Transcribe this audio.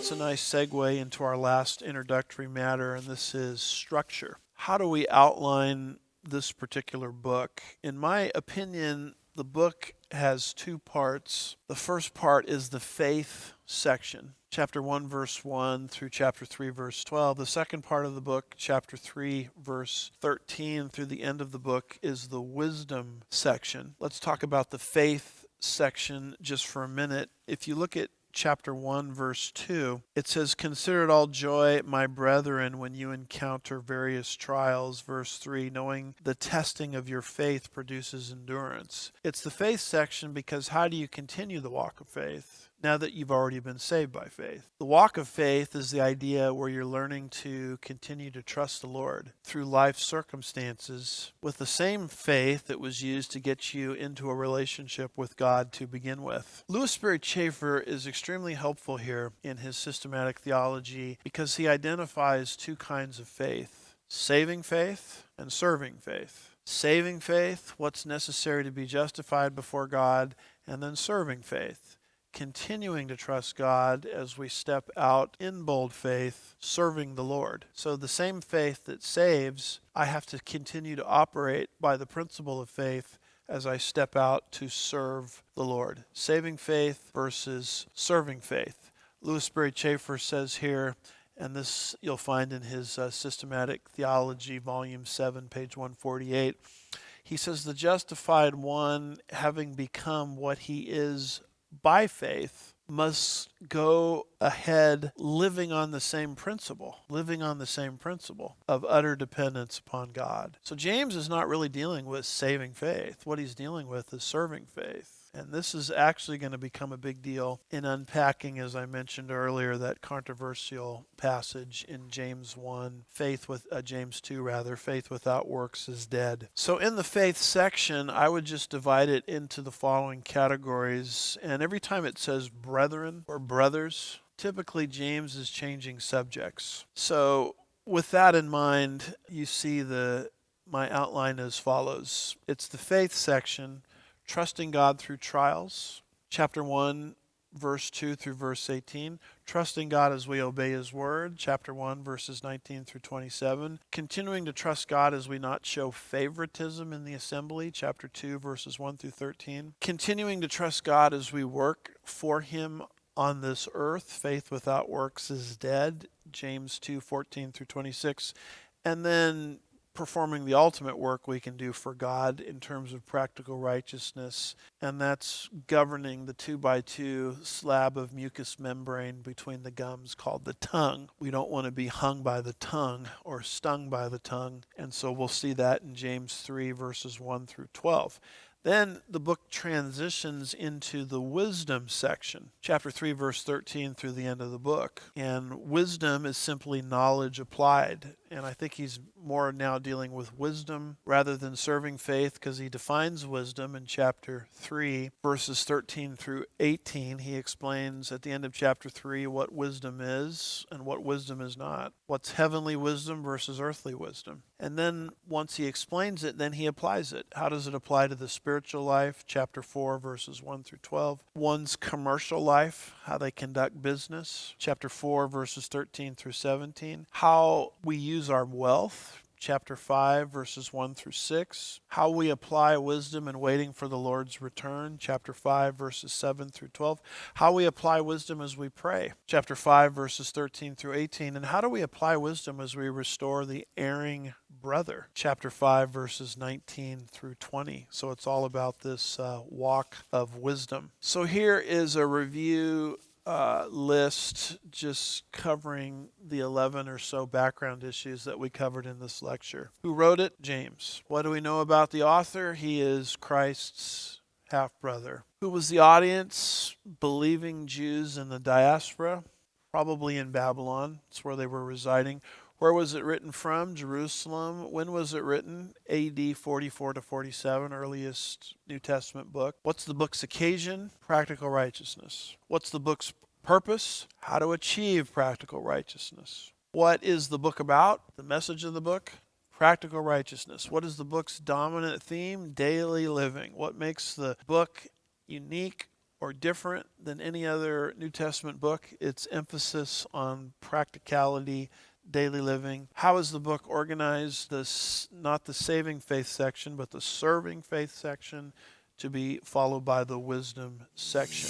that's a nice segue into our last introductory matter, and this is structure. How do we outline this particular book? In my opinion, the book has two parts. The first part is the faith section, chapter 1, verse 1 through chapter 3, verse 12. The second part of the book, chapter 3, verse 13 through the end of the book, is the wisdom section. Let's talk about the faith section just for a minute. If you look at chapter 1, verse 2, it says, "Consider it all joy, my brethren, when you encounter various trials." Verse 3, "Knowing the testing of your faith produces endurance." It's the faith section because how do you continue the walk of faith now that you've already been saved by faith? The walk of faith is the idea where you're learning to continue to trust the Lord through life circumstances with the same faith that was used to get you into a relationship with God to begin with. Louis Sperry Chafer is extremely helpful here in his systematic theology because he identifies two kinds of faith: saving faith and serving faith. Saving faith, what's necessary to be justified before God, and then serving faith, continuing to trust God as we step out in bold faith, serving the Lord. So the same faith that saves, I have to continue to operate by the principle of faith as I step out to serve the Lord. Saving faith versus serving faith. Louis Sperry Chafer says here, and this you'll find in his Systematic Theology, Volume 7, page 148, he says, "The justified one, having become what he is by faith, must go ahead living on the same principle of utter dependence upon God." So James is not really dealing with saving faith. What he's dealing with is serving faith. And this is actually going to become a big deal in unpacking, as I mentioned earlier, that controversial passage in James 1, James 2 rather, faith without works is dead. So in the faith section, I would just divide it into the following categories. And every time it says brethren or brothers, typically James is changing subjects. So with that in mind, you see my outline as follows. It's the faith section, trusting God through trials. Chapter 1, verse 2 through verse 18. Trusting God as we obey His word. Chapter 1, verses 19 through 27. Continuing to trust God as we not show favoritism in the assembly. Chapter 2, verses 1 through 13. Continuing to trust God as we work for Him on this earth. Faith without works is dead. James 2, 14 through 26. And then performing the ultimate work we can do for God in terms of practical righteousness, and that's governing the 2x2 slab of mucous membrane between the gums called the tongue. We don't want to be hung by the tongue or stung by the tongue, and so we'll see that in James 3, verses 1 through 12. Then the book transitions into the wisdom section, chapter 3, verse 13 through the end of the book. And wisdom is simply knowledge applied. And I think he's more now dealing with wisdom rather than serving faith, because he defines wisdom in chapter 3, verses 13 through 18. He explains at the end of chapter 3 what wisdom is and what wisdom is not. What's heavenly wisdom versus earthly wisdom. And then once he explains it, then he applies it. How does it apply to the spiritual life? Chapter 4, verses 1 through 12. One's commercial life, how they conduct business. Chapter 4, verses 13 through 17. How we use our wealth. Chapter 5, verses 1 through 6. How we apply wisdom in waiting for the Lord's return. Chapter 5, verses 7 through 12. How we apply wisdom as we pray. Chapter 5, verses 13 through 18. And how do we apply wisdom as we restore the erring brother. Chapter 5, verses 19 through 20. So it's all about this walk of wisdom. So here is a review list just covering the 11 or so background issues that we covered in this lecture. Who wrote it? James. What do we know about the author? He is Christ's half-brother. Who was the audience? Believing Jews in the diaspora, probably in Babylon. That's where they were residing. Where was it written from? Jerusalem. When was it written? AD 44 to 47, earliest New Testament book. What's the book's occasion? Practical righteousness. What's the book's purpose? How to achieve practical righteousness. What is the book about? The message of the book? Practical righteousness. What is the book's dominant theme? Daily living. What makes the book unique or different than any other New Testament book. Its emphasis on practicality, daily living. How is the book organized? Not the saving faith section, but the serving faith section, to be followed by the wisdom section.